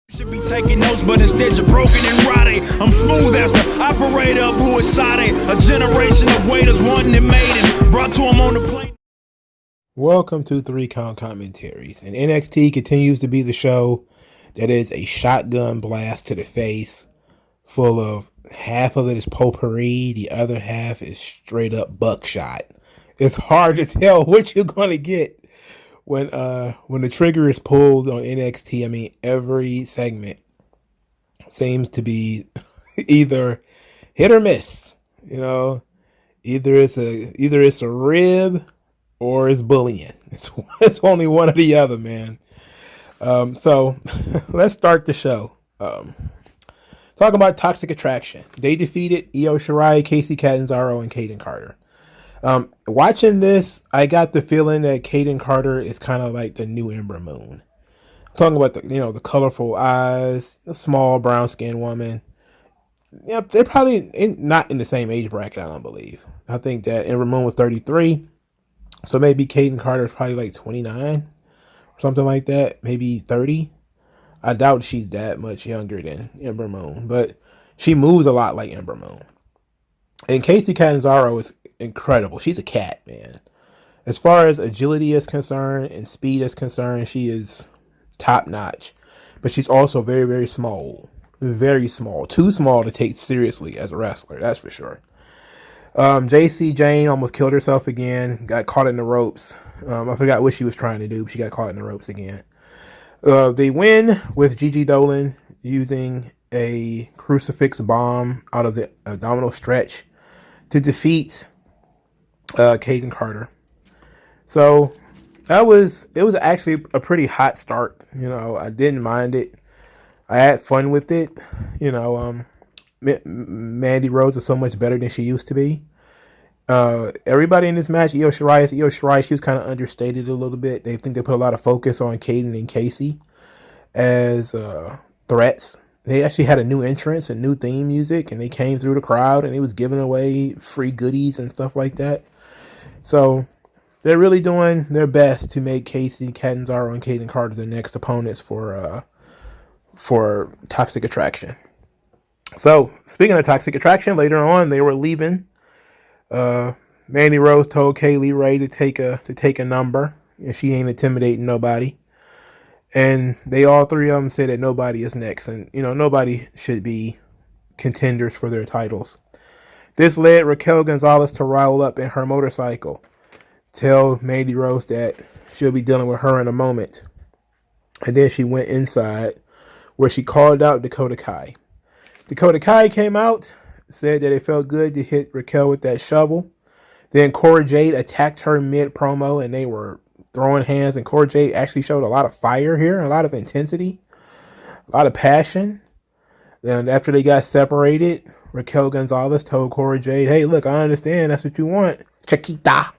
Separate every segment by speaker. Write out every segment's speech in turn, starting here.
Speaker 1: Should be taking notes, but instead you're broken and rotting. I'm smooth as the operator of who is Sade. A generation of waiters wanting it made and brought to them on the plate.
Speaker 2: Welcome to 3-Count Commentaries. And NXT continues to be the show that is a shotgun blast to the face, full of half of it is potpourri, the other half is straight up buckshot. It's hard to tell what you're going to get when the trigger is pulled on NXT. I mean, every segment seems to be either hit or miss. You know, either it's a rib or it's bullying. It's only one or the other, man. So let's start the show. Talking about Toxic Attraction. They defeated Io Shirai, Kacy Catanzaro, and Kayden Carter. Watching this, I got the feeling that Kayden Carter is kind of like the new Ember Moon. I'm talking about the colorful eyes, the small brown skinned woman. Yeah, they're probably not in the same age bracket, I don't believe. I think that Ember Moon was 33. So maybe Kayden Carter is probably like 29 or something like that. Maybe 30. I doubt she's that much younger than Ember Moon, but she moves a lot like Ember Moon. And Kacy Catanzaro is incredible. She's a cat, man. As far as agility is concerned and speed is concerned, she is top notch. But she's also very, very small. Very small. Too small to take seriously as a wrestler, that's for sure. JC Jane almost killed herself again. Got caught in the ropes. I forgot what she was trying to do, but she got caught in the ropes again. They win with Gigi Dolan using a crucifix bomb out of the abdominal stretch to defeat Kayden Carter. So it was actually a pretty hot start. I didn't mind it. I had fun with it. Mandy Rose is so much better than she used to be. Everybody in this match, Io Shirai, she was kind of understated a little bit. They think they put a lot of focus on Kayden and Kacy as threats. They actually had a new entrance and new theme music, and they came through the crowd, and they was giving away free goodies and stuff like that. So they're really doing their best to make Kacy Catanzaro and Kayden Carter the next opponents for Toxic Attraction. So speaking of Toxic Attraction, later on they were leaving. Mandy Rose told Kaylee Ray to take a number, and she ain't intimidating nobody. And they all three of them said that nobody is next, and nobody should be contenders for their titles. This led Raquel Gonzalez to rile up in her motorcycle, tell Mandy Rose that she'll be dealing with her in a moment. And then she went inside, where she called out Dakota Kai. Dakota Kai came out, said that it felt good to hit Raquel with that shovel. Then Cora Jade attacked her mid-promo, and they were throwing hands, and Cora Jade actually showed a lot of fire here, a lot of intensity, a lot of passion. Then after they got separated, Raquel Gonzalez told Cora Jade, hey, look, I understand that's what you want, Chiquita.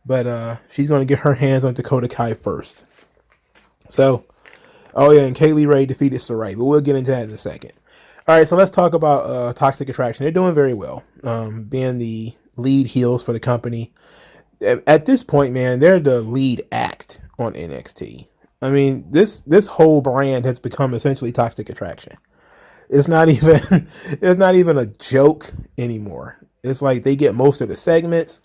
Speaker 2: But she's going to get her hands on Dakota Kai first. So, oh yeah, and Kaylee Ray defeated Sarai, but we'll get into that in a second. All right, so let's talk about Toxic Attraction. They're doing very well, being the lead heels for the company. At this point, man, they're the lead act on NXT. I mean, this whole brand has become essentially Toxic Attraction. It's not even a joke anymore. It's like they get most of the segments.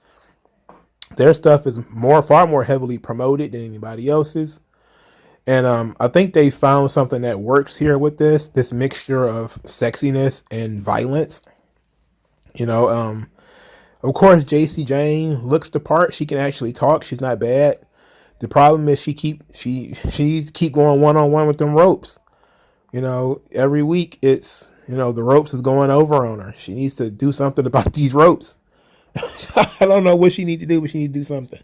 Speaker 2: Their stuff is far more heavily promoted than anybody else's. And I think they found something that works here with this mixture of sexiness and violence. Of course, JC Jane looks the part. She can actually talk. She's not bad. The problem is she keep going one-on-one with them ropes. Every week it's, the ropes is going over on her. She needs to do something about these ropes. I don't know what she needs to do, but she needs to do something.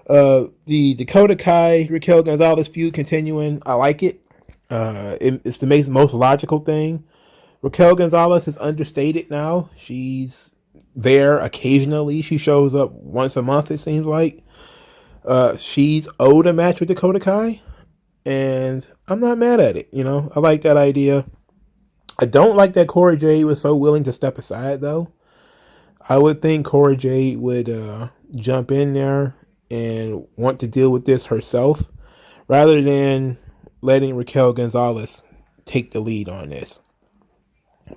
Speaker 2: The Dakota Kai, Raquel Gonzalez feud continuing. I like it. It's the most logical thing. Raquel Gonzalez is understated now. She's there occasionally. She shows up once a month, it seems like. She's owed a match with Dakota Kai, and I'm not mad at it. I like that idea. I don't like that Cora Jade was so willing to step aside, though. I would think Cora Jade would jump in there and want to deal with this herself, rather than letting Raquel Gonzalez take the lead on this.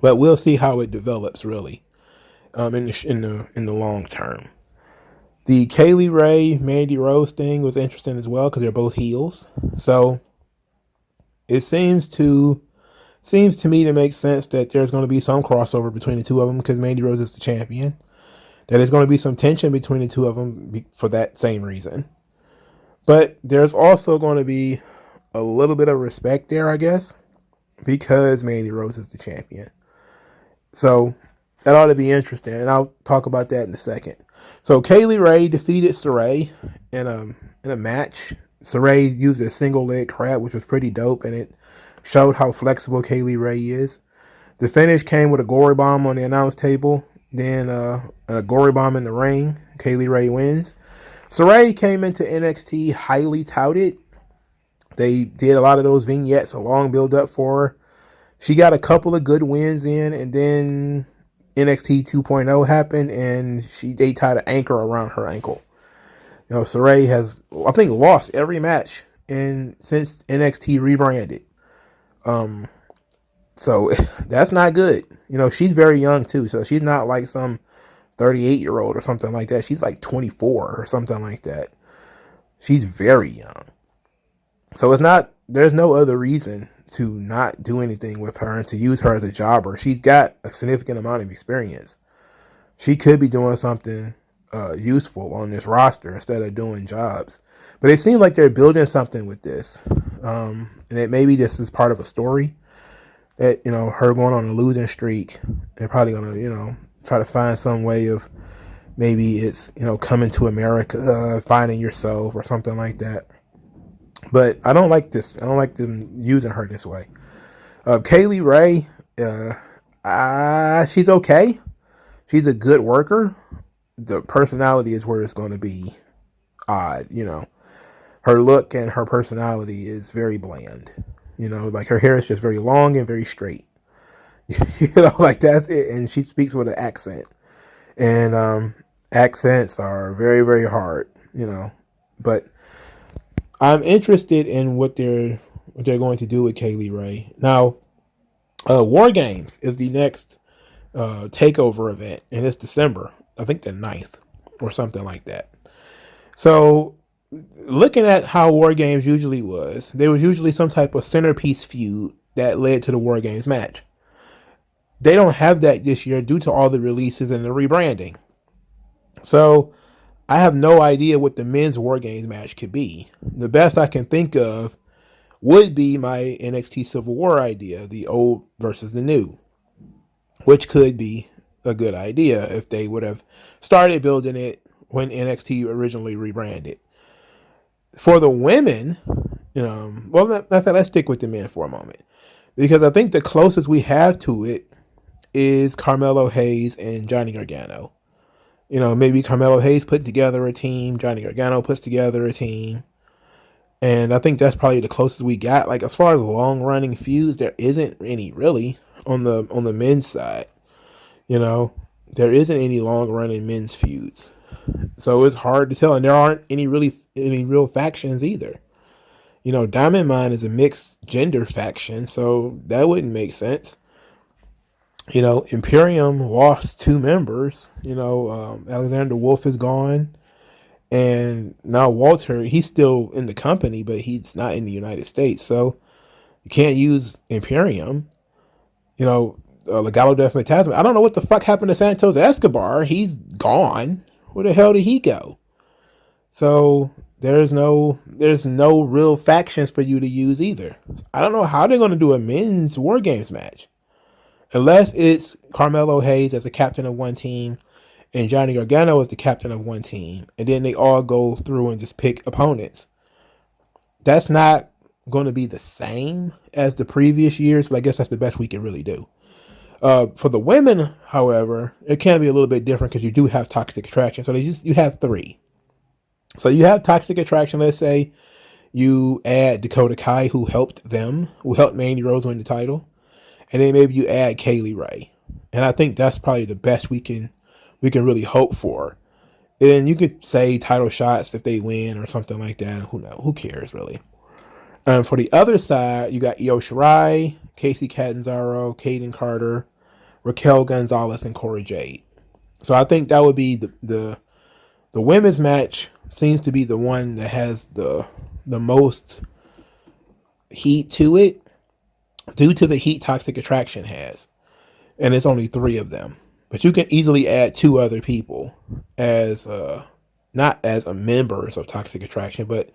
Speaker 2: But we'll see how it develops really in the long term. The Kaylee Ray, Mandy Rose thing was interesting as well because they're both heels. So it seems to me to make sense that there's going to be some crossover between the two of them because Mandy Rose is the champion. That there's going to be some tension between the two of them for that same reason. But there's also going to be a little bit of respect there, I guess, because Mandy Rose is the champion. So that ought to be interesting, and I'll talk about that in a second. So Kaylee Ray defeated Saray in a match. Saray used a single leg crab, which was pretty dope, and it showed how flexible Kaylee Ray is. The finish came with a gory bomb on the announce table, then a gory bomb in the ring. Kaylee Ray wins. Saray came into NXT highly touted. They did a lot of those vignettes, a long build up for her. She got a couple of good wins in, and then NXT 2.0 happened, and they tied an anchor around her ankle. You know, Saray has, I think, lost every match since NXT rebranded. So that's not good. You know, she's very young too, so she's not like some 38-year-old or something like that. She's like 24 or something like that. She's very young. So there's no other reason to not do anything with her and to use her as a jobber. She's got a significant amount of experience. She could be doing something useful on this roster instead of doing jobs. But it seems like they're building something with this. And that maybe this is part of a story that, you know, her going on a losing streak. They're probably going to, you know, try to find some way of maybe it's, you know, coming to America, finding yourself or something like that. But I don't like this. I don't like them using her this way. Kaylee Ray, she's okay. She's a good worker. The personality is where it's going to be odd, you know. Her look and her personality is very bland. You know, like her hair is just very long and very straight. You know, like that's it. And she speaks with an accent. And accents are very, very hard, you know. But I'm interested in what they're going to do with Kaylee Ray. Now, War Games is the next takeover event, and it's December. I think the 9th or something like that. So, looking at how War Games usually was, there was usually some type of centerpiece feud that led to the War Games match. They don't have that this year due to all the releases and the rebranding. So, I have no idea what the men's War Games match could be. The best I can think of would be my NXT Civil War idea, the old versus the new, which could be a good idea if they would have started building it when NXT originally rebranded. For the women, you know, well, let's stick with the men for a moment, because I think the closest we have to it is Carmelo Hayes and Johnny Gargano. You know, maybe Carmelo Hayes put together a team, Johnny Gargano puts together a team. And I think that's probably the closest we got. Like, as far as long-running feuds, there isn't any really on the men's side. You know, there isn't any long-running men's feuds. So it's hard to tell. And there aren't any real factions either. You know, Diamond Mine is a mixed gender faction, so that wouldn't make sense. You know, Imperium lost 2 members. You know, Alexander Wolf is gone. And now Walter, he's still in the company, but he's not in the United States. So you can't use Imperium. You know, Legado del Fantasma. I don't know what the fuck happened to Santos Escobar. He's gone. Where the hell did he go? So there's no real factions for you to use either. I don't know how they're going to do a men's War Games match. Unless it's Carmelo Hayes as the captain of one team and Johnny Gargano as the captain of one team. And then they all go through and just pick opponents. That's not going to be the same as the previous years, but I guess that's the best we can really do. For the women, however, it can be a little bit different because you do have Toxic Attraction. So you have 3. So you have Toxic Attraction. Let's say you add Dakota Kai, who helped Mandy Rose win the title. And then maybe you add Kaylee Ray. And I think that's probably the best we can really hope for. And you could say title shots if they win or something like that. Who knows? Who cares, really? For the other side, you got Io Shirai, Casey Catanzaro, Kaden Carter, Raquel Gonzalez, and Cora Jade. So I think that would be the women's match seems to be the one that has the most heat to it due to the heat Toxic Attraction has. And it's only 3 of them. But you can easily add 2 other people as not as members of Toxic Attraction, but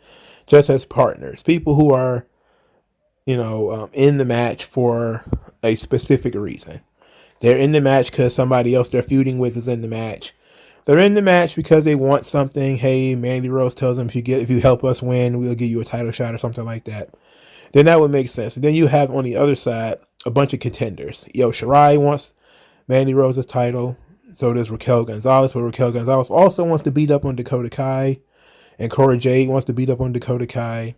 Speaker 2: just as partners. People who are, in the match for a specific reason. They're in the match because somebody else they're feuding with is in the match. They're in the match because they want something. Hey, Mandy Rose tells them if you help us win, we'll give you a title shot or something like that. Then that would make sense. And then you have on the other side a bunch of contenders. Io Shirai wants Mandy Rose's title. So does Raquel Gonzalez. But Raquel Gonzalez also wants to beat up on Dakota Kai. And Cora Jade wants to beat up on Dakota Kai.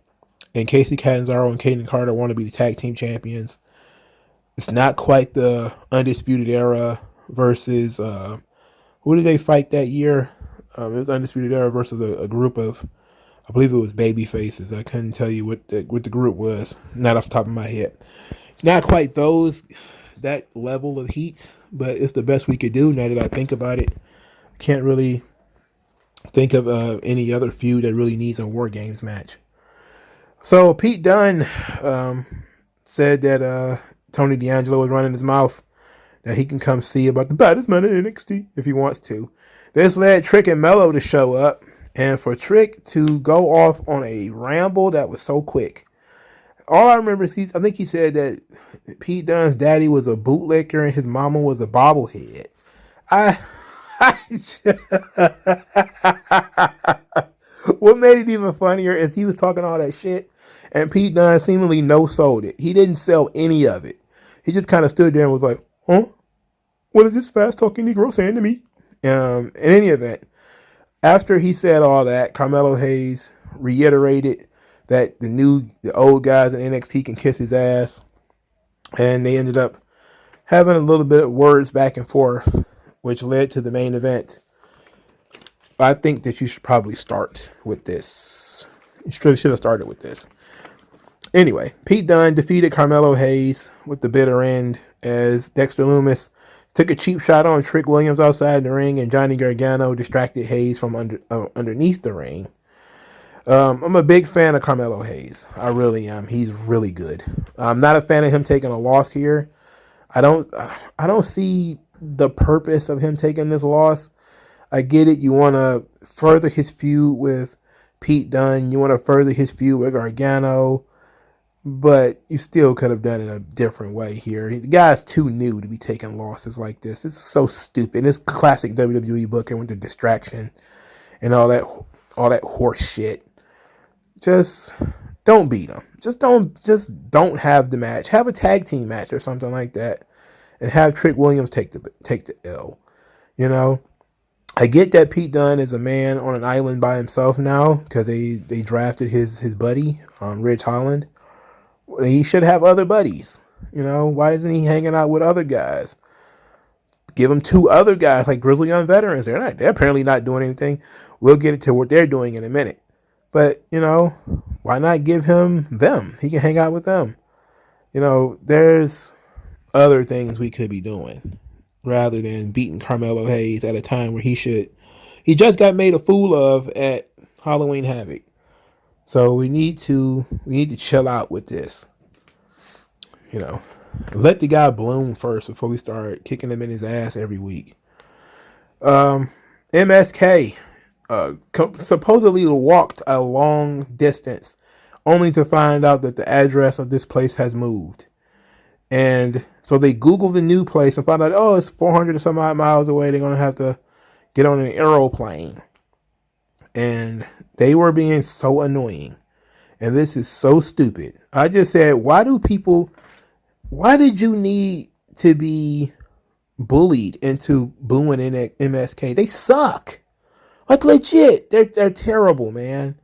Speaker 2: And Casey Catanzaro and Kaden Carter want to be the tag team champions. It's not quite the Undisputed Era versus who did they fight that year? It was Undisputed Era versus a group of, I believe it was baby faces. I couldn't tell you what the group was, not off the top of my head. Not quite that level of heat, but it's the best we could do now that I think about it. Can't really think of any other feud that really needs a War Games match. So Pete Dunne said that Tony D'Angelo was running his mouth, that he can come see about the baddest man in NXT if he wants to. This led Trick and Mello to show up, and for Trick to go off on a ramble that was so quick. All I remember is I think he said that Pete Dunne's daddy was a bootlicker and his mama was a bobblehead. What made it even funnier is he was talking all that shit, and Pete Dunne seemingly no-sold it. He didn't sell any of it. He just kind of stood there and was like, huh? What is this fast-talking Negro saying to me? In any event, after he said all that, Carmelo Hayes reiterated that the old guys in NXT can kiss his ass, and they ended up having a little bit of words back and forth, which led to the main event. I think that you should probably start with this. You should have started with this. Anyway, Pete Dunne defeated Carmelo Hayes with the bitter end as Dexter Lumis took a cheap shot on Trick Williams outside the ring, and Johnny Gargano distracted Hayes from underneath the ring. I'm a big fan of Carmelo Hayes. I really am. He's really good. I'm not a fan of him taking a loss here. I don't see the purpose of him taking this loss. I get it. You want to further his feud with Pete Dunne. You want to further his feud with Gargano. But you still could have done it a different way here. The guy's too new to be taking losses like this. It's so stupid. It's classic WWE booking with the distraction and all that horse shit. Just don't beat him. Just don't have the match. Have a tag team match or something like that, and have Trick Williams take the L. I get that Pete Dunne is a man on an island by himself now because they drafted his buddy, Ridge Holland. He should have other buddies. Why isn't he hanging out with other guys? Give him 2 other guys like Grizzly Young Veterans. They're apparently not doing anything. We'll get into what they're doing in a minute. But, why not give him them? He can hang out with them. There's other things we could be doing rather than beating Carmelo Hayes at a time where he just got made a fool of at Halloween Havoc. So we need to chill out with this. Let the guy bloom first before we start kicking him in his ass every week. MSK supposedly walked a long distance only to find out that the address of this place has moved. And so they Googled the new place and found out, it's 400 or some odd miles away. They're going to have to get on an aeroplane. And they were being so annoying. And this is so stupid. I just said, why did you need to be bullied into booing in MSK? They suck. Like legit. They're terrible, man.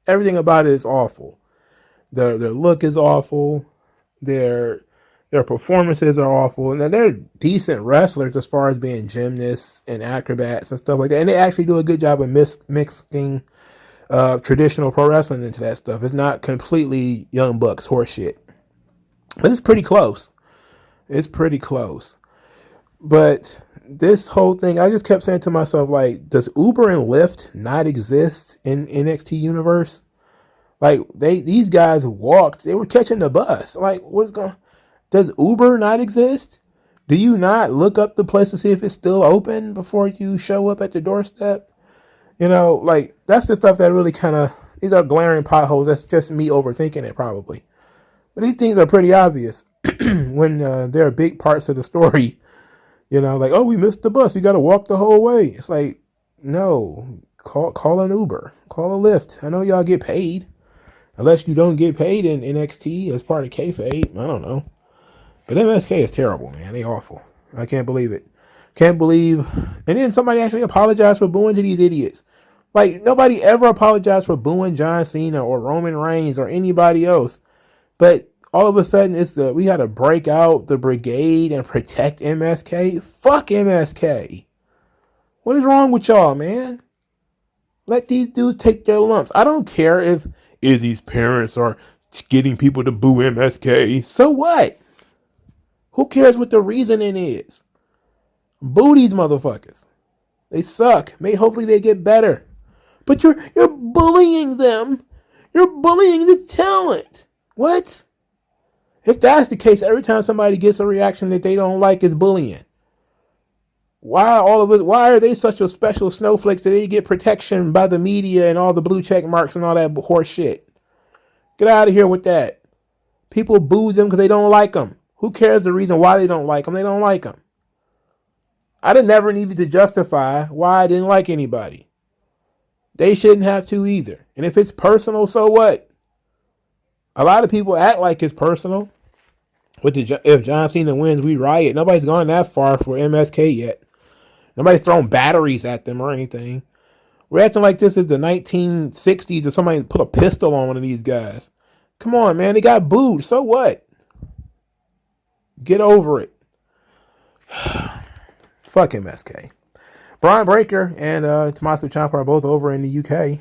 Speaker 2: Everything about it is awful. Their look is awful. Their performances are awful. Now they're decent wrestlers as far as being gymnasts and acrobats and stuff like that. And they actually do a good job of mixing traditional pro wrestling into that stuff. It's not completely Young Bucks horseshit, but it's pretty close. It's pretty close. But this whole thing, I just kept saying to myself, like, does Uber and Lyft not exist in NXT universe? Like, these guys walked, they were catching the bus. Like, what's going? Does Uber not exist? Do you not look up the place to see if it's still open before you show up at the doorstep? You know, like, that's the stuff that really kind of, these are glaring potholes. That's just me overthinking it, probably. But these things are pretty obvious when they're big parts of the story. You know, like, oh, we missed the bus. We got to walk the whole way. It's like, no, call an Uber, call a Lyft. I know y'all get paid. Unless you don't get paid in NXT as part of kayfabe. I don't know. But MSK is terrible, man. They awful. I can't believe it. Can't believe. And then somebody actually apologized for booing to these idiots. Like, nobody ever apologized for booing John Cena or Roman Reigns or anybody else. But all of a sudden, we got to break out the brigade and protect MSK. Fuck MSK. What is wrong with y'all, man? Let these dudes take their lumps. I don't care if Izzy's parents are getting people to boo MSK. So what? Who cares what the reasoning is? Boo these motherfuckers. They suck. Hopefully they get better. But you're bullying them. You're bullying the talent. What? If that's the case, every time somebody gets a reaction that they don't like is bullying. Why are they such a special snowflakes that they get protection by the media and all the blue check marks and all that horse shit? Get out of here with that. People boo them because they don't like them. Who cares the reason why they don't like them? They don't like them. I never needed to justify why I didn't like anybody. They shouldn't have to either. And if it's personal, so what? A lot of people act like it's personal. If John Cena wins, we riot. Nobody's gone that far for MSK yet. Nobody's thrown batteries at them or anything. We're acting like this is the 1960s or somebody put a pistol on one of these guys. Come on, man. They got booed. So what? Get over it. Fuck MSK. Braun Breaker and Tommaso Ciampa are both over in the UK.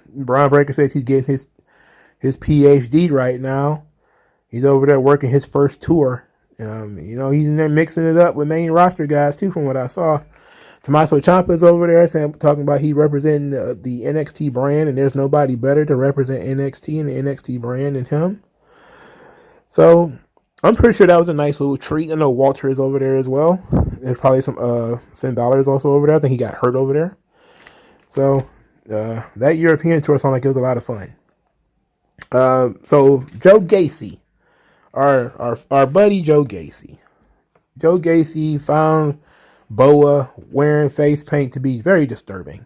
Speaker 2: Braun Breaker says he's getting his PhD right now. He's over there working his first tour. He's in there mixing it up with main roster guys too, from what I saw. Tommaso Ciampa is over there talking about he representing the NXT brand, and there's nobody better to represent NXT and the NXT brand than him. So I'm pretty sure that was a nice little treat. I know Walter is over there as well. There's probably some Finn Balor is also over there. I think he got hurt over there. So that European tour sounded like it was a lot of fun. So Joe Gacy, our buddy Joe Gacy. Joe Gacy found Boa wearing face paint to be very disturbing.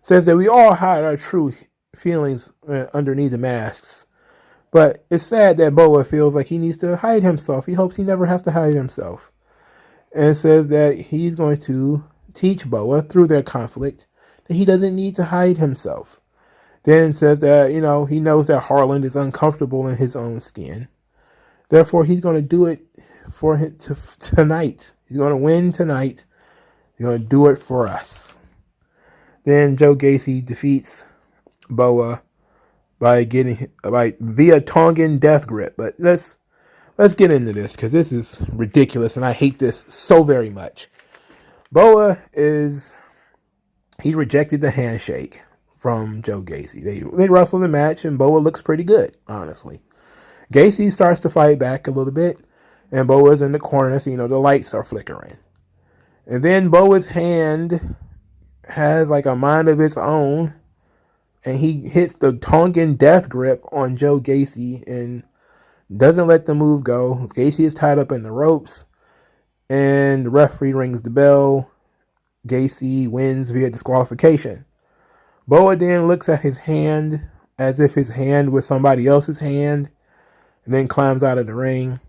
Speaker 2: Says that we all hide our true feelings underneath the masks. But it's sad that Boa feels like he needs to hide himself. He hopes he never has to hide himself. And says that he's going to teach Boa through their conflict that he doesn't need to hide himself. Then says that, he knows that Harland is uncomfortable in his own skin. Therefore, he's going to do it for him tonight. He's going to win tonight. He's going to do it for us. Then Joe Gacy defeats Boa via Tongan death grip. But let's get into this because this is ridiculous and I hate this so very much. Boa he rejected the handshake from Joe Gacy. They wrestled the match and Boa looks pretty good, honestly. Gacy starts to fight back a little bit and Boa's in the corner, so the lights are flickering. And then Boa's hand has like a mind of its own and he hits the Tongan death grip on Joe Gacy and doesn't let the move go. Gacy is tied up in the ropes and the referee rings the bell. Gacy wins via disqualification. Boa then looks at his hand as if his hand was somebody else's hand and then climbs out of the ring.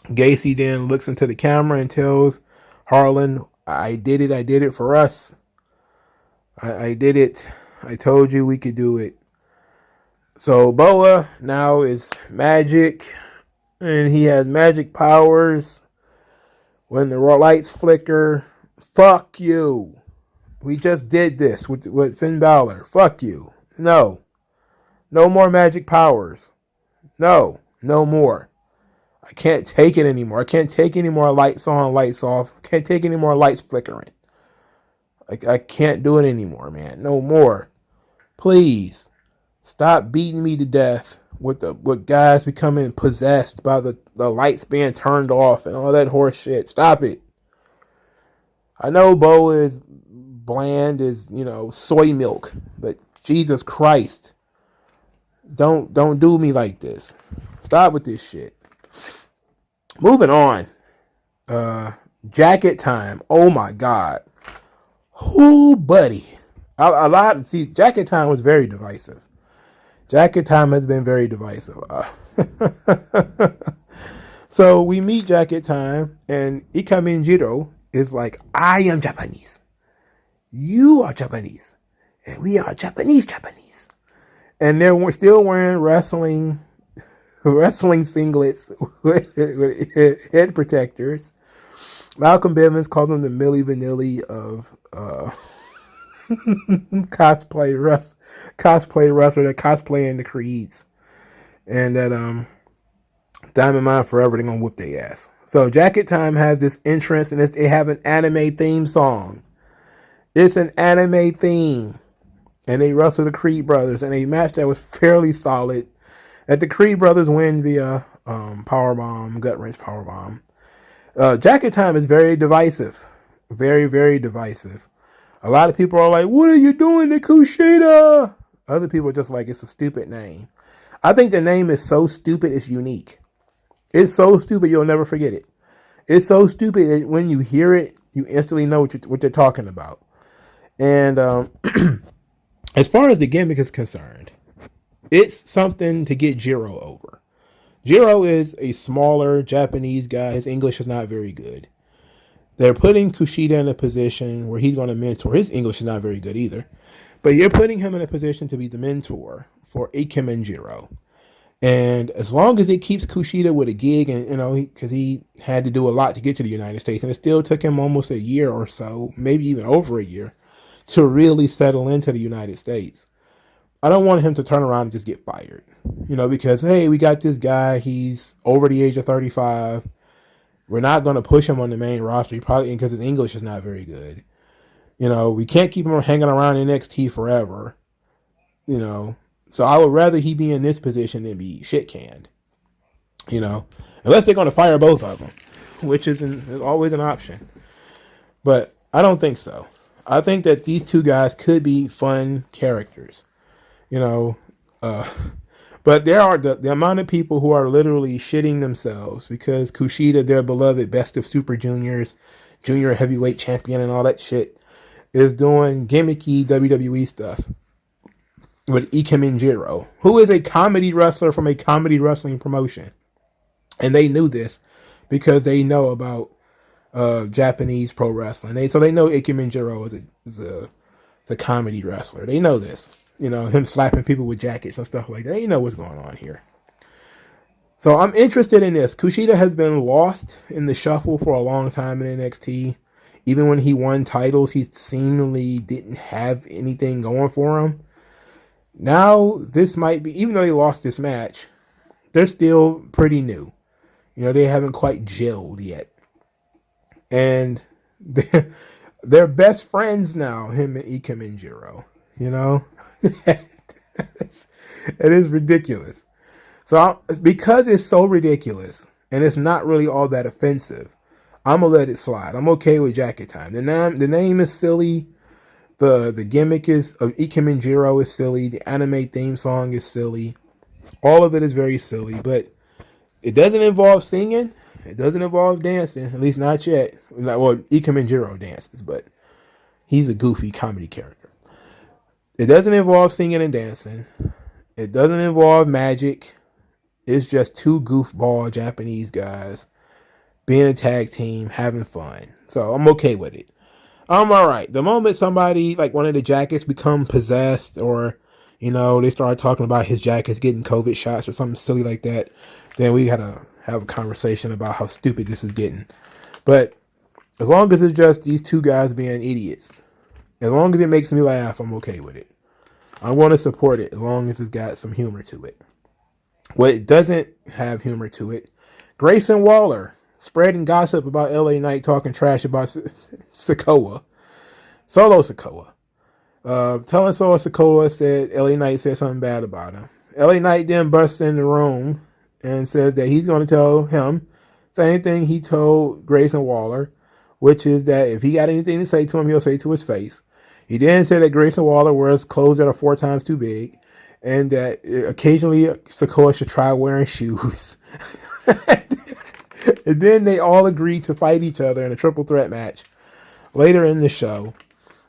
Speaker 2: Gacy then looks into the camera and tells Harlan, I did it for us. I did it. I told you we could do it. So Boa now is magic and he has magic powers. When the lights flicker, fuck you. We just did this with Finn Balor. Fuck you. No. No more magic powers. No. No more. I can't take it anymore. I can't take any more lights on, lights off. I can't take any more lights flickering. I can't do it anymore, man. No more. Please. Stop beating me to death with guys becoming possessed by the lights being turned off and all that horse shit. Stop it. I know Bo is bland as, soy milk, but Jesus Christ. Don't do me like this. Stop with this shit. Moving on. Jacket time. Oh my God. Whoo, buddy. Jacket time was very divisive. Jacket time has been very divisive. So we meet Jacket time, and Ikaminjiro is like, I am Japanese. You are Japanese. And we are Japanese. And they're still wearing wrestling singlets with head protectors. Malcolm Bivens called them the Milli Vanilli of cosplay wrestler that cosplaying the creeds, and that Diamond Mine Forever, they're gonna whoop their ass. So Jacket Time has this entrance, and they have an anime theme song. It's an anime theme, and they wrestle the Creed brothers in a match that was fairly solid. That the Creed brothers win via powerbomb, gut wrench powerbomb. Jacket Time is very divisive, very, very divisive. A lot of people are like, what are you doing to Kushida? Other people are just like, it's a stupid name. I think the name is so stupid, it's unique. It's so stupid, you'll never forget it. It's so stupid that when you hear it, you instantly know what they're talking about. And as far as the gimmick is concerned, it's something to get Jiro over. Jiro is a smaller Japanese guy. His English is not very good. They're putting Kushida in a position where he's going to mentor. His English is not very good either. But you're putting him in a position to be the mentor for Ikemenjiro. And as long as it keeps Kushida with a gig, and because he had to do a lot to get to the United States, and it still took him almost a year or so, maybe even over a year, to really settle into the United States. I don't want him to turn around and just get fired. Because, hey, we got this guy, he's over the age of 35. We're not going to push him on the main roster, probably because his English is not very good. We can't keep him hanging around NXT forever. So I would rather he be in this position than be shit canned. Unless they're going to fire both of them, which is always an option. But I don't think so. I think that these two guys could be fun characters. But there are the amount of people who are literally shitting themselves because Kushida, their beloved Best of Super Juniors, junior heavyweight champion and all that shit, is doing gimmicky WWE stuff with Ikemenjiro, who is a comedy wrestler from a comedy wrestling promotion. And they knew this because they know about Japanese pro wrestling. So they know Ikemenjiro is a comedy wrestler. They know this. Him slapping people with jackets and stuff like that. You know what's going on here. So I'm interested in this. Kushida has been lost in the shuffle for a long time in NXT. Even when he won titles, he seemingly didn't have anything going for him. Now, this might be, even though they lost this match, they're still pretty new. They haven't quite gelled yet. And they're best friends now, him and Ikemenjiro. It is ridiculous. So because it's so ridiculous and it's not really all that offensive, I'm gonna let it slide. I'm okay with Jacket Time. The name is silly. The gimmick of Ikemenjiro is silly. The anime theme song is silly. All of it is very silly, but it doesn't involve singing. It doesn't involve dancing, at least not yet. Well, Ikemenjiro dances, but he's a goofy comedy character. It doesn't involve singing and dancing. It doesn't involve magic. It's just two goofball Japanese guys being a tag team, having fun. So I'm okay with it. I'm all right. The moment somebody, like one of the jackets, become possessed or, they start talking about his jackets getting COVID shots or something silly like that, then we got to have a conversation about how stupid this is getting. But as long as it's just these two guys being idiots, As long as it makes me laugh, I'm okay with it. I'm going to support it as long as it's got some humor to it. What it doesn't have humor to it, Grayson Waller spreading gossip about LA Knight talking trash about Sikoa. Solo Sikoa. Telling Solo Sikoa said LA Knight said something bad about him. LA Knight then busts in the room and says that he's going to tell him same thing he told Grayson Waller, which is that if he got anything to say to him, he'll say to his face. He then said that Grayson Waller wears clothes that are 4 times too big, and that occasionally Sikoa should try wearing shoes. And then they all agreed to fight each other in a triple threat match later in the show.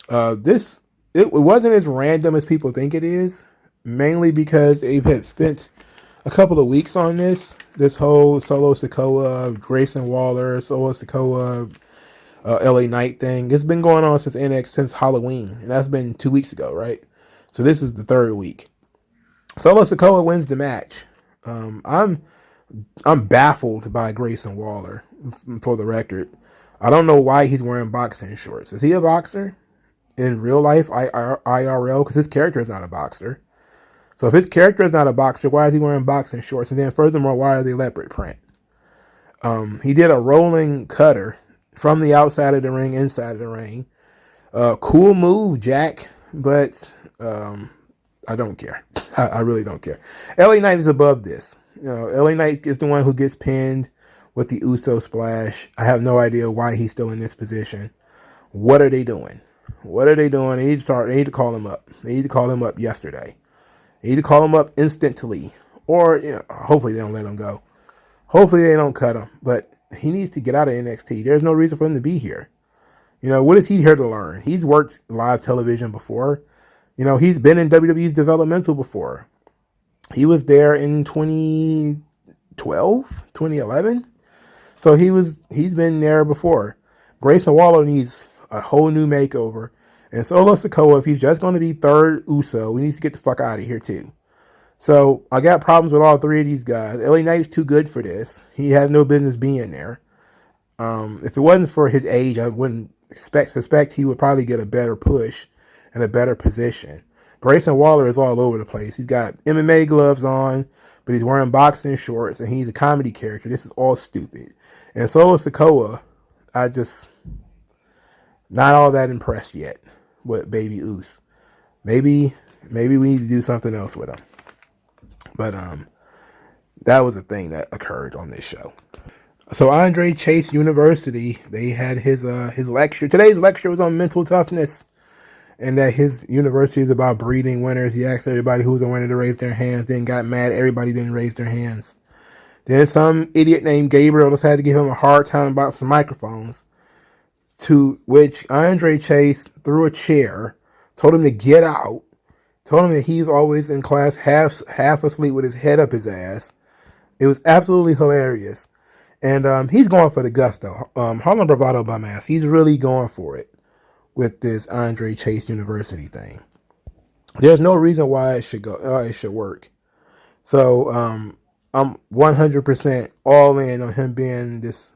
Speaker 2: It wasn't as random as people think it is, mainly because they have spent a couple of weeks on this whole Solo Sikoa, Grayson Waller, Solo Sikoa, LA Knight thing. It's been going on since Halloween, and that's been 2 weeks ago, right? So this is the 3rd week. Solo Sikoa wins the match. I'm baffled by Grayson Waller, for the record. I don't know why he's wearing boxing shorts. Is he a boxer in real life, IRL? Because his character is not a boxer. So if his character is not a boxer, why is he wearing boxing shorts? And then furthermore, why are they leopard print? He did a rolling cutter from the outside of the ring, inside of the ring. Cool move, Jack, but I don't care. I really don't care. LA Knight is above this. LA Knight is the one who gets pinned with the Uso splash. I have no idea why he's still in this position. What are they doing? They need to call him up. They need to call him up yesterday. They need to call him up instantly. Or, hopefully they don't let him go. Hopefully they don't cut him. But he needs to get out of NXT. There's no reason for him to be here. What is he here to learn? He's worked live television before. He's been in WWE's developmental before. He was there in 2012, 2011. So he's been there before. Grayson Waller needs a whole new makeover. And Solo Sikoa, if he's just going to be 3rd Uso, he needs to get the fuck out of here too. So I got problems with all 3 of these guys. LA Knight's too good for this. He has no business being there. If it wasn't for his age, I wouldn't suspect he would probably get a better push and a better position. Grayson Waller is all over the place. He's got MMA gloves on, but he's wearing boxing shorts, and he's a comedy character. This is all stupid. And Solo Sikoa, not all that impressed yet with Baby Oos. Maybe we need to do something else with him. But that was a thing that occurred on this show. So Andre Chase University, they had his lecture. Today's lecture was on mental toughness, and that his university is about breeding winners. He asked everybody who was a winner to raise their hands, then got mad everybody didn't raise their hands. Then some idiot named Gabriel just had to give him a hard time about some microphones, to which Andre Chase threw a chair, told him to get out, told him that he's always in class half asleep with his head up his ass. It was absolutely hilarious. And he's going for the gusto. Harlem Bravado by Mass. He's really going for it with this Andre Chase University thing. There's no reason why it should work. So I'm 100% all in on him being this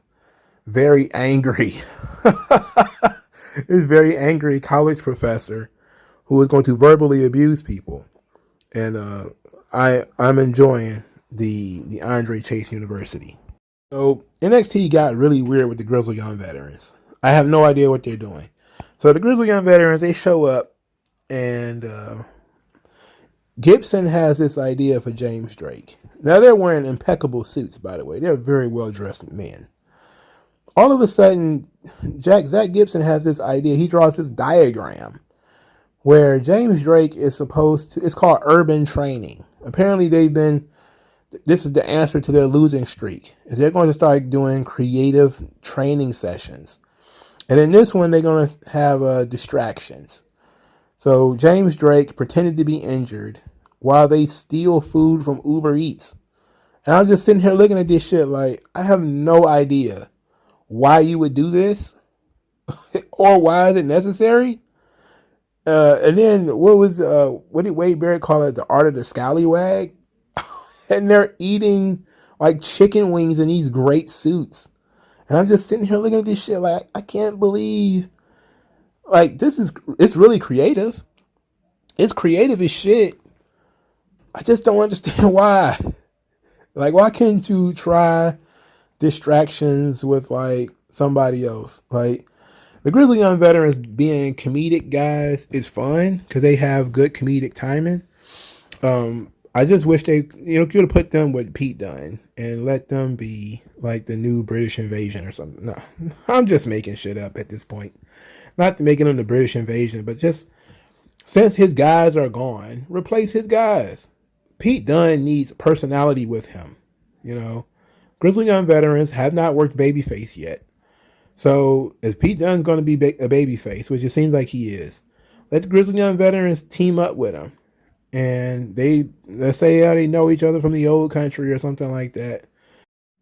Speaker 2: very angry, college professor who is going to verbally abuse people. And I'm enjoying the Andre Chase University. So NXT got really weird with the Grizzled Young Veterans. I have no idea what they're doing. So the Grizzled Young Veterans, they show up, and Gibson has this idea for James Drake. Now they're wearing impeccable suits, by the way. They're very well-dressed men. All of a sudden, Zach Gibson has this idea. He draws this diagram where James Drake is supposed to, it's called urban training. Apparently this is the answer to their losing streak, is they're going to start doing creative training sessions. And in this one, they're going to have distractions. So James Drake pretended to be injured while they steal food from Uber Eats. And I'm just sitting here looking at this shit like, I have no idea why you would do this or why is it necessary. And then what did Wade Barrett call it? The art of the scallywag. And they're eating like chicken wings in these great suits. And I'm just sitting here looking at this shit like, I can't believe Like, it's really creative. It's creative as shit. I just don't understand why. Like, why can't you try distractions with like somebody else? Like, the Grizzly Young Veterans being comedic guys is fun because they have good comedic timing. I just wish they, could have put them with Pete Dunne and let them be like the new British Invasion or something. No, I'm just making shit up at this point. Not making them the British Invasion, but just since his guys are gone, replace his guys. Pete Dunne needs personality with him. Grizzly Young Veterans have not worked babyface yet. So if Pete Dunne's going to be a babyface, which it seems like he is, let the Grizzly Young Veterans team up with him. And let's say they know each other from the old country or something like that.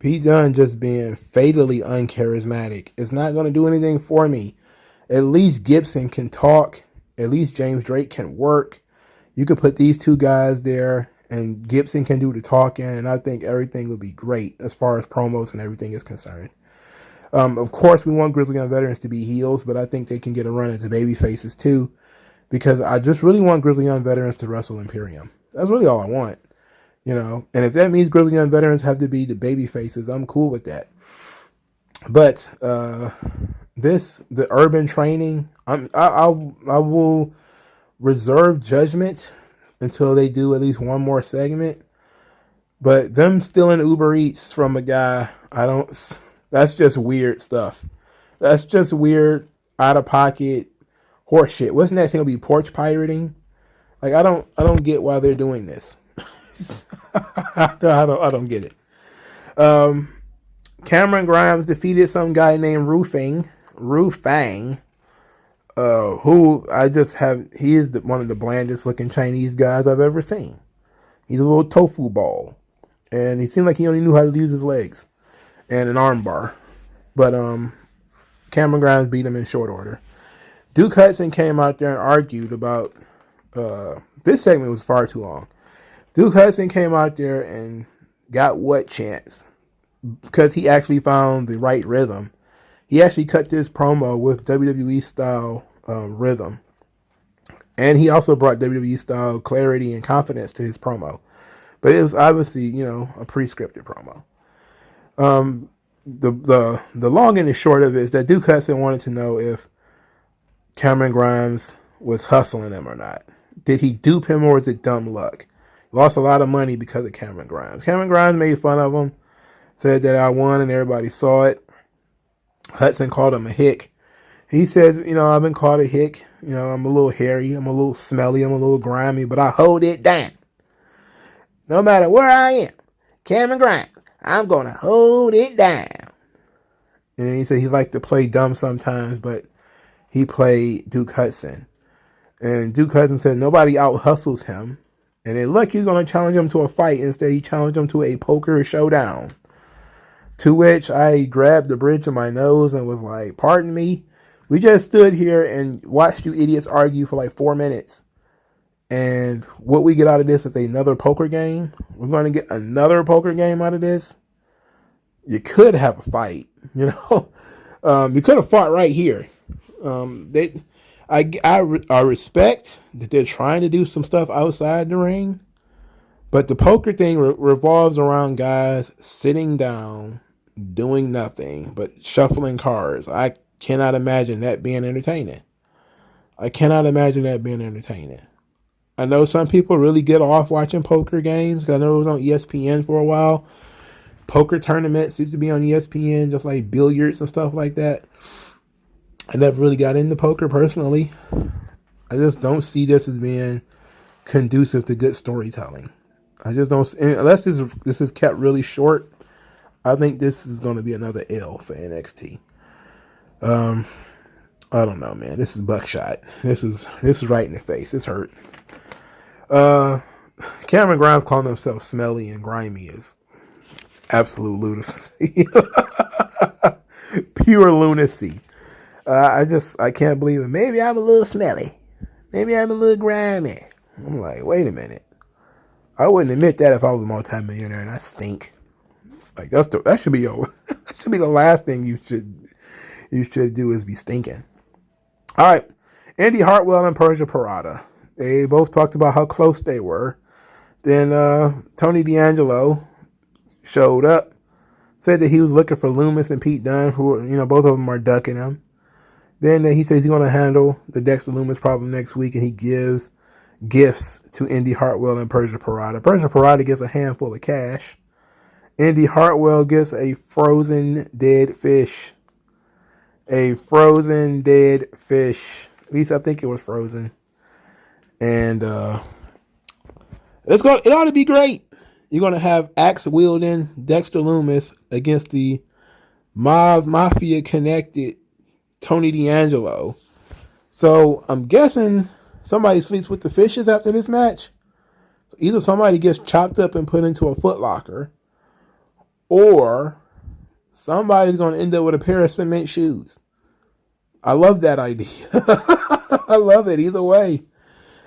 Speaker 2: Pete Dunne just being fatally uncharismatic. It's not going to do anything for me. At least Gibson can talk. At least James Drake can work. You could put these two guys there and Gibson can do the talking, and I think everything would be great as far as promos and everything is concerned. Of course, we want Grizzly Young Veterans to be heels, but I think they can get a run at the baby faces too, because I just really want Grizzly Young Veterans to wrestle Imperium. That's really all I want, And if that means Grizzly Young Veterans have to be the baby faces, I'm cool with that. But the urban training, I will reserve judgment until they do at least one more segment. But them stealing Uber Eats from a guy, that's just weird stuff. That's just weird, out of pocket horse shit. What's next thing? Gonna be porch pirating? Like, I don't get why they're doing this. I don't get it. Cameron Grimes defeated some guy named Rufang, who he is one of the blandest looking Chinese guys I've ever seen. He's a little tofu ball. And he seemed like he only knew how to use his legs and an arm bar. But Cameron Grimes beat him in short order. Duke Hudson came out there and argued about this segment was far too long. Duke Hudson came out there and got what chance? Because he actually found the right rhythm. He actually cut this promo with WWE style rhythm. And he also brought WWE style clarity and confidence to his promo. But it was obviously, a pre-scripted promo. The long and the short of it is that Duke Hudson wanted to know if Cameron Grimes was hustling him or not. Did he dupe him or is it dumb luck? He lost a lot of money because of Cameron Grimes. Cameron Grimes made fun of him, said that I won and everybody saw it. Hudson called him a hick. He says, I've been called a hick. I'm a little hairy, I'm a little smelly, I'm a little grimy, but I hold it down. No matter where I am, Cameron Grimes, I'm going to hold it down. And he said he liked to play dumb sometimes, but he played Duke Hudson. And Duke Hudson said nobody out-hustles him. And then look, he's going to challenge him to a fight. Instead, he challenged him to a poker showdown. To which I grabbed the bridge of my nose and was like, pardon me? We just stood here and watched you idiots argue for like 4 minutes. And what we get out of this is another poker game. We're going to get another poker game out of this. You could have a fight, you could have fought right here. I respect that they're trying to do some stuff outside the ring, but the poker thing revolves around guys sitting down, doing nothing but shuffling cards. I cannot imagine that being entertaining. I know some people really get off watching poker games because I know it was on ESPN for a while. Poker tournaments used to be on ESPN, just like billiards and stuff like that. I never really got into poker personally. I just don't see this as being conducive to good storytelling. I just don't, unless this is kept really short. I think this is going to be another L for NXT. I don't know, man. This is buckshot. This is right in the face. This hurt. Cameron Grimes calling himself smelly and grimy is absolute lunacy. Pure lunacy. I can't believe it. Maybe I'm a little smelly. Maybe I'm a little grimy. I'm like, wait a minute. I wouldn't admit that if I was a multimillionaire and I stink. Like that should be the last thing you should do is be stinking. All right. Indy Hartwell and Persia Parada. They both talked about how close they were. Then Tony D'Angelo showed up, said that he was looking for Loomis and Pete Dunne, who, both of them are ducking him. Then he says he's going to handle the Dexter Loomis problem next week, and he gives gifts to Indy Hartwell and Persia Parada. Persia Parada gets a handful of cash. Indy Hartwell gets a frozen dead fish. A frozen dead fish. At least I think it was frozen. And it ought to be great. You're going to have axe wielding Dexter Loomis against the mafia connected Tony D'Angelo. So I'm guessing somebody sleeps with the fishes after this match. So either somebody gets chopped up and put into a footlocker, or somebody's going to end up with a pair of cement shoes. I love that idea. I love it either way.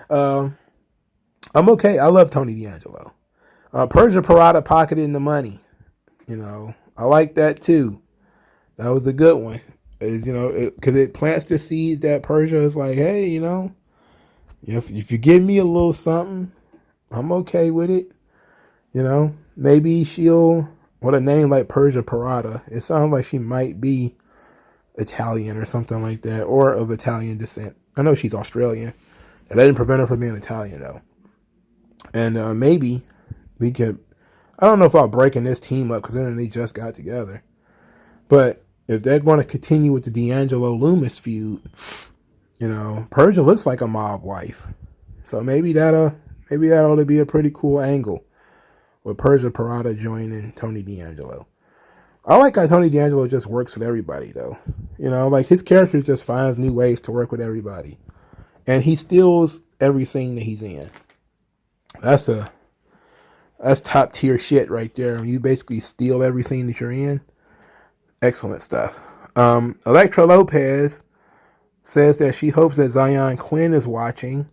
Speaker 2: I'm okay. I love Tony D'Angelo. Persia Parada pocketing the money. I like that too. That was a good one. Because it plants the seeds that Persia is like, hey, if you give me a little something, I'm okay with it. Maybe she'll, with a name like Persia Parada, it sounds like she might be Italian or something like that, or of Italian descent. I know she's Australian. That didn't prevent her from being Italian, though. And maybe we could, I don't know if I'm breaking this team up because they just got together. But if they're going to continue with the D'Angelo Loomis feud, Persia looks like a mob wife. So maybe that ought to be a pretty cool angle with Persia Parada joining Tony D'Angelo. I like how Tony D'Angelo just works with everybody, though. Like his character just finds new ways to work with everybody. And he steals every scene that he's in. That's top tier shit right there. You basically steal every scene that you're in. Excellent stuff. Elektra Lopez says that she hopes that Zion Quinn is watching.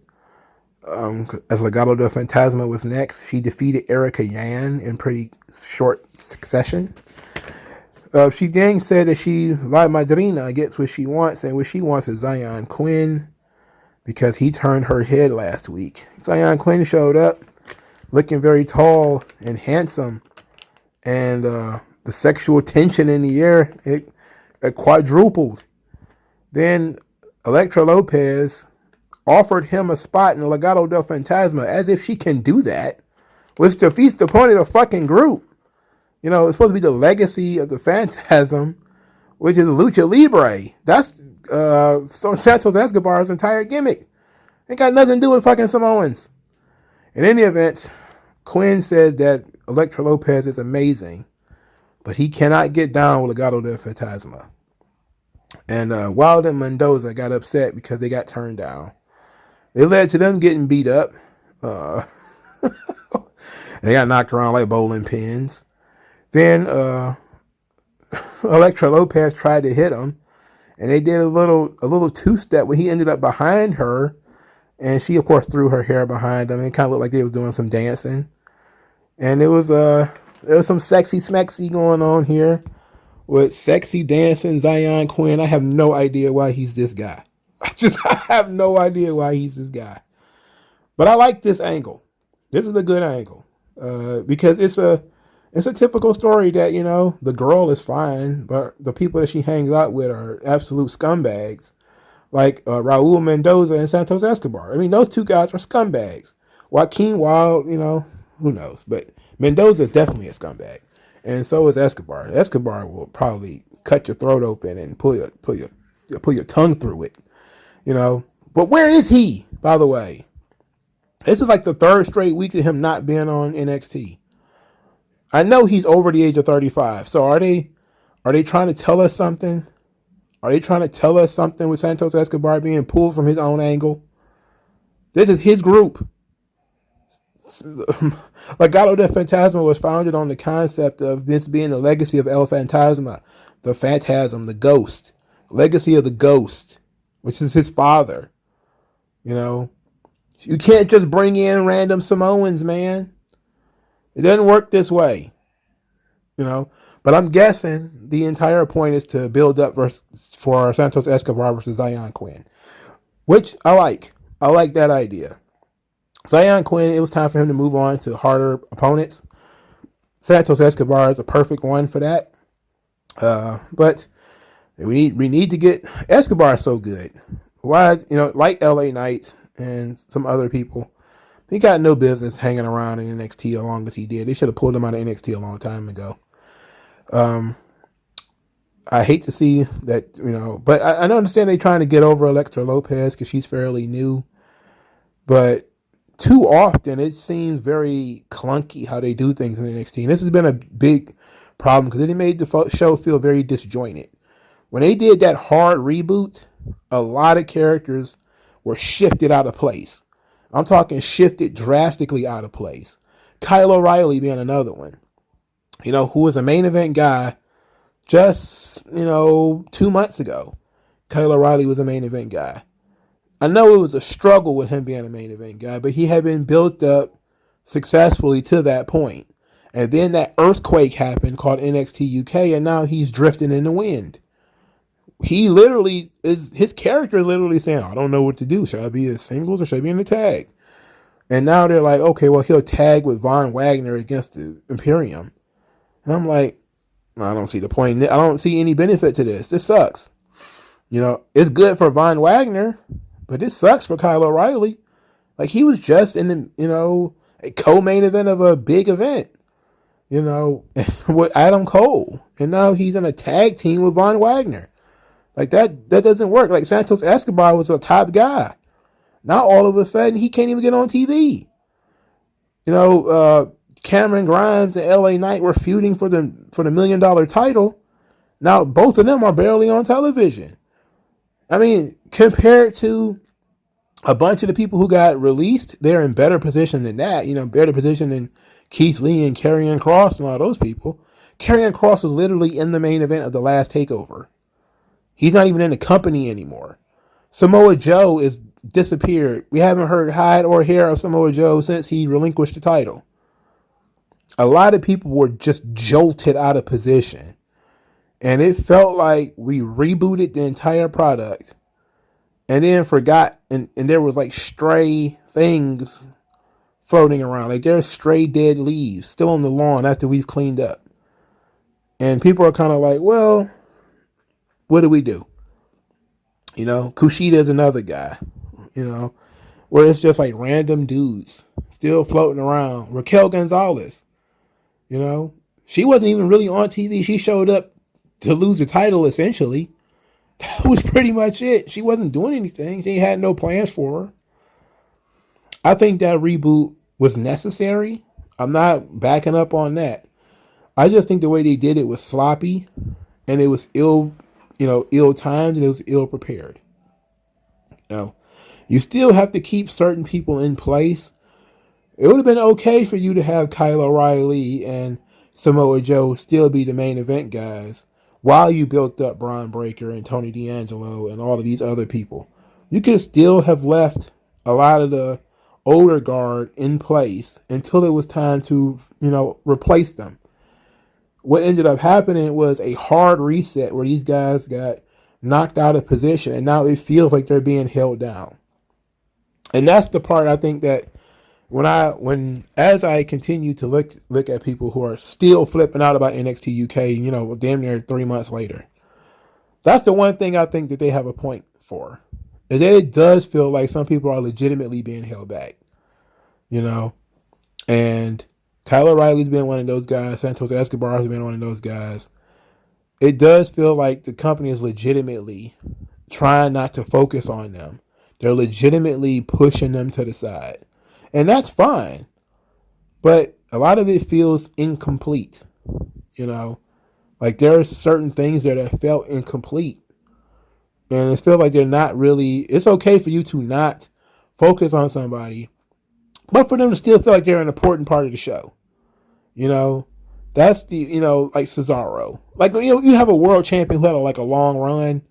Speaker 2: As Legado del Fantasma was next, she defeated Erica Yan in pretty short succession. She then said that La Madrina gets what she wants, and what she wants is Zion Quinn, because he turned her head last week. Zion Quinn showed up looking very tall and handsome, and the sexual tension in the air, it quadrupled. Then Elektra Lopez offered him a spot in the Legado del Fantasma, as if she can do that, which defeats the point of the fucking group. It's supposed to be the legacy of the Phantasm, which is Lucha Libre. That's Santos Escobar's entire gimmick. Ain't got nothing to do with fucking Samoans. In any event, Quinn said that Elektra Lopez is amazing, but he cannot get down with Legado del Fantasma. And Wild and Mendoza got upset because they got turned down. It led to them getting beat up. They got knocked around like bowling pins. Then Elektra Lopez tried to hit him, and they did a little two-step where he ended up behind her, and she of course threw her hair behind him. It kind of looked like they was doing some dancing, and there was some sexy smexy going on here with sexy dancing Zion Quinn. I have no idea why he's this guy. I have no idea why he's this guy, but I like this angle. This is a good angle because it's a typical story that, the girl is fine, but the people that she hangs out with are absolute scumbags, like Raul Mendoza and Santos Escobar. I mean, those two guys are scumbags. Joaquin Wild, who knows? But Mendoza is definitely a scumbag, and so is Escobar. Escobar will probably cut your throat open and pull your tongue through it, But where is he, by the way? This is like the third straight week of him not being on NXT. I know he's over the age of 35. So are they trying to tell us something? Are they trying to tell us something with Santos Escobar being pulled from his own angle? This is his group. Legado del Fantasma was founded on the concept of this being the legacy of El Fantasma, the Phantasm, the ghost. Legacy of the ghost, which is his father. You can't just bring in random Samoans, man. It doesn't work this way, But I'm guessing the entire point is to build up for Santos Escobar versus Zion Quinn, which I like. I like that idea. Zion Quinn, it was time for him to move on to harder opponents. Santos Escobar is a perfect one for that. But we need to get Escobar so good. Why, like LA Knight and some other people, he got no business hanging around in NXT as long as he did. They should have pulled him out of NXT a long time ago. I hate to see that, but I understand they're trying to get over Elektra Lopez because she's fairly new. But too often it seems very clunky how they do things in NXT. And this has been a big problem because it made the show feel very disjointed. When they did that hard reboot, a lot of characters were shifted out of place. I'm talking shifted drastically out of place. Kyle O'Reilly being another one, who was a main event guy just, 2 months ago. Kyle O'Reilly was a main event guy. I know it was a struggle with him being a main event guy, but he had been built up successfully to that point. And then that earthquake happened called NXT UK, and now he's drifting in the wind. His character is literally saying, I don't know what to do. Should I be a singles or should I be in the tag? And now they're like, okay, well, he'll tag with Von Wagner against the Imperium. And I'm like, I don't see the point. I don't see any benefit to this. This sucks. It's good for Von Wagner, but it sucks for Kyle O'Reilly. Like, he was just in the, a co-main event of a big event, with Adam Cole. And now he's in a tag team with Von Wagner. Like, that doesn't work. Like, Santos Escobar was a top guy. Now, all of a sudden, he can't even get on TV. Cameron Grimes and LA Knight were feuding for the $1 million title. Now, both of them are barely on television. I mean, compared to a bunch of the people who got released, they're in better position than that. Better position than Keith Lee and Karrion Kross and all those people. Karrion Kross was literally in the main event of the last takeover. He's not even in the company anymore. Samoa Joe is disappeared. We haven't heard hide or hair of Samoa Joe since he relinquished the title. A lot of people were just jolted out of position. And it felt like we rebooted the entire product and then forgot. And there was like stray things floating around. Like there's stray dead leaves still on the lawn after we've cleaned up. And people are kind of like, well, what do we do? Kushida is another guy, where it's just like random dudes still floating around. Raquel Gonzalez, she wasn't even really on TV. She showed up to lose the title, essentially. That was pretty much it. She wasn't doing anything. She had no plans for her. I think that reboot was necessary. I'm not backing up on that. I just think the way they did it was sloppy, and it was ill-timed, and it was ill-prepared. You still have to keep certain people in place. It would have been okay for you to have Kyle O'Reilly and Samoa Joe still be the main event guys while you built up Braun Breaker and Tony D'Angelo and all of these other people. You could still have left a lot of the older guard in place until it was time to, replace them. What ended up happening was a hard reset where these guys got knocked out of position, and now it feels like they're being held down. And that's the part I think that as I continue to look at people who are still flipping out about NXT UK, damn near 3 months later, that's the one thing I think that they have a point for. Is that it does feel like some people are legitimately being held back, and Kyle O'Reilly's been one of those guys. Santos Escobar has been one of those guys. It does feel like the company is legitimately trying not to focus on them. They're legitimately pushing them to the side. And that's fine. But a lot of it feels incomplete. Like there are certain things that have felt incomplete. And it feels like they're not really, it's okay for you to not focus on somebody, but for them to still feel like they're an important part of the show. That's the, like Cesaro. Like, you have a world champion who had a long run.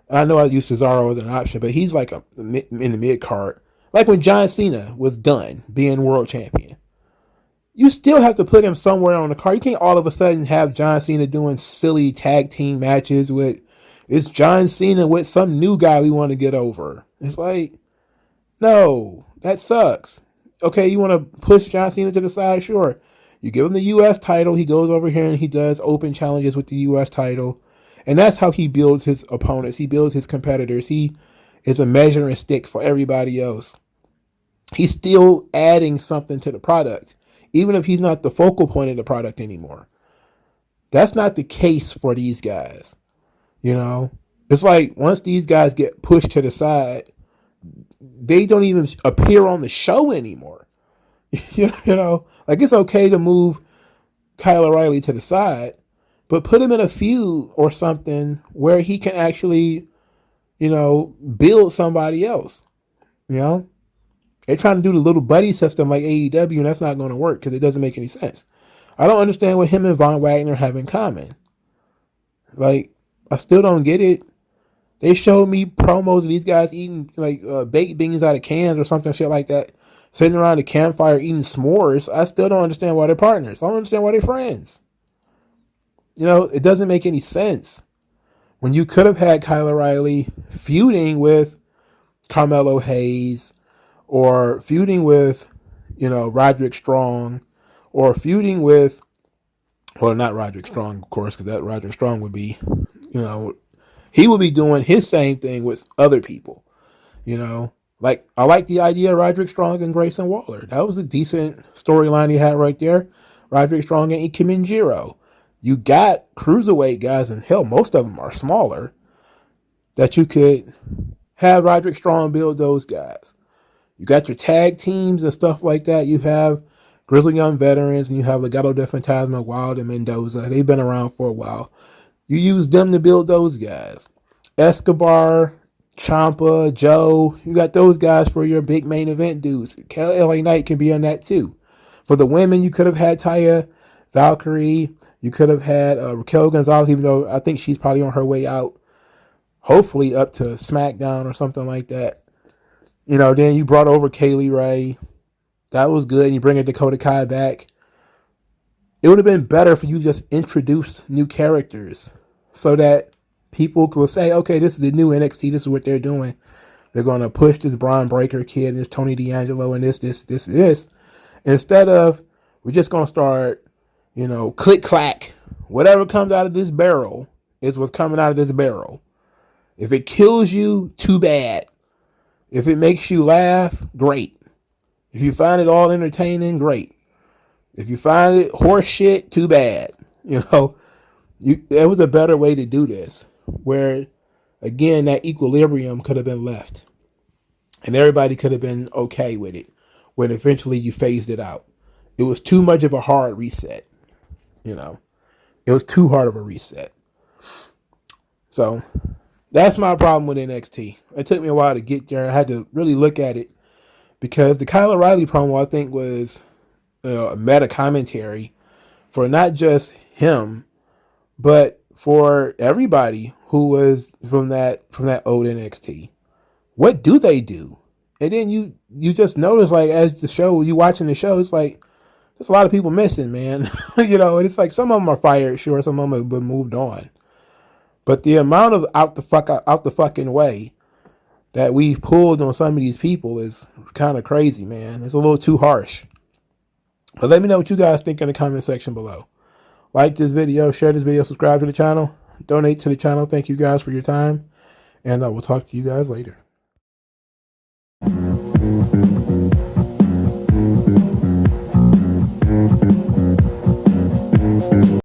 Speaker 2: And I know I use Cesaro as an option, but he's like in the mid card. Like when John Cena was done being world champion. you still have to put him somewhere on the card. You can't all of a sudden have John Cena doing silly tag team matches with, it's John Cena with some new guy we want to get over. It's like, no, that sucks. Okay, you want to push John Cena to the side? Sure. You give him the U.S. title. He goes over here and he does open challenges with the U.S. title. And that's how he builds his opponents. He builds his competitors. He is a measuring stick for everybody else. He's still adding something to the product, even if he's not the focal point of the product anymore. That's not the case for these guys. You know, it's like once these guys get pushed to the side, they don't even appear on the show anymore. You know, like it's okay to move Kyle O'Reilly to the side, but put him in a feud or something where he can actually, you know, build somebody else. You know, they're trying to do the little buddy system like AEW, and that's not going to work because it doesn't make any sense. I don't understand what him and Von Wagner have in common. Like, I still don't get it. They showed me promos of these guys eating like baked beans out of cans or something shit like that, sitting around the campfire eating s'mores. I still don't understand why they're partners. I don't understand why they're friends. You know, it doesn't make any sense. When you could have had Kyle O'Reilly feuding with Carmelo Hayes, or feuding with, you know, Roderick Strong, or feuding with, well, not Roderick Strong, of course, because that Roderick Strong would be, you know, he would be doing his same thing with other people, you know. Like, I like the idea of Roderick Strong and Grayson Waller. That was a decent storyline he had right there. Roderick Strong and Ike Minjiro. You got cruiserweight guys, and hell, most of them are smaller, that you could have Roderick Strong build those guys. You got your tag teams and stuff like that. You have Grizzly Young Veterans, and you have Legado del Fantasma, Wild, and Mendoza. They've been around for a while. You use them to build those guys. Escobar, Ciampa, Joe, you got those guys for your big main event dudes. LA Knight can be on that too. For the women, you could have had Taya Valkyrie. You could have had Raquel Gonzalez, even though I think she's probably on her way out. Hopefully up to SmackDown or something like that. You know, then you brought over Kaylee Ray. That was good. You bring a Dakota Kai back. It would have been better for you to just introduce new characters so that people could say, okay, this is the new NXT. This is what they're doing. They're going to push this Braun Breaker kid and this Tony D'Angelo and this. Instead of, we're just going to start, you know, click, clack. Whatever comes out of this barrel is what's coming out of this barrel. If it kills you, too bad. If it makes you laugh, great. If you find it all entertaining, great. If you find it horse shit, too bad. You know, there was a better way to do this, where, again, that equilibrium could have been left. And everybody could have been okay with it when eventually you phased it out. It was too much of a hard reset. You know, it was too hard of a reset. So that's my problem with NXT. It took me a while to get there. I had to really look at it because the Kyle O'Reilly promo, I think, was a meta commentary for not just him, but for everybody who was from that old NXT. What do they do? And then you just notice, like, as the show, you watching the show, it's like there's a lot of people missing, man. You know, and it's like some of them are fired, sure, some of them have been moved on. But the amount of out the fucking way that we've pulled on some of these people is kind of crazy, man. It's a little too harsh. But let me know what you guys think in the comment section below. Like this video, share this video, subscribe to the channel, donate to the channel. Thank you guys for your time, and I will talk to you guys later.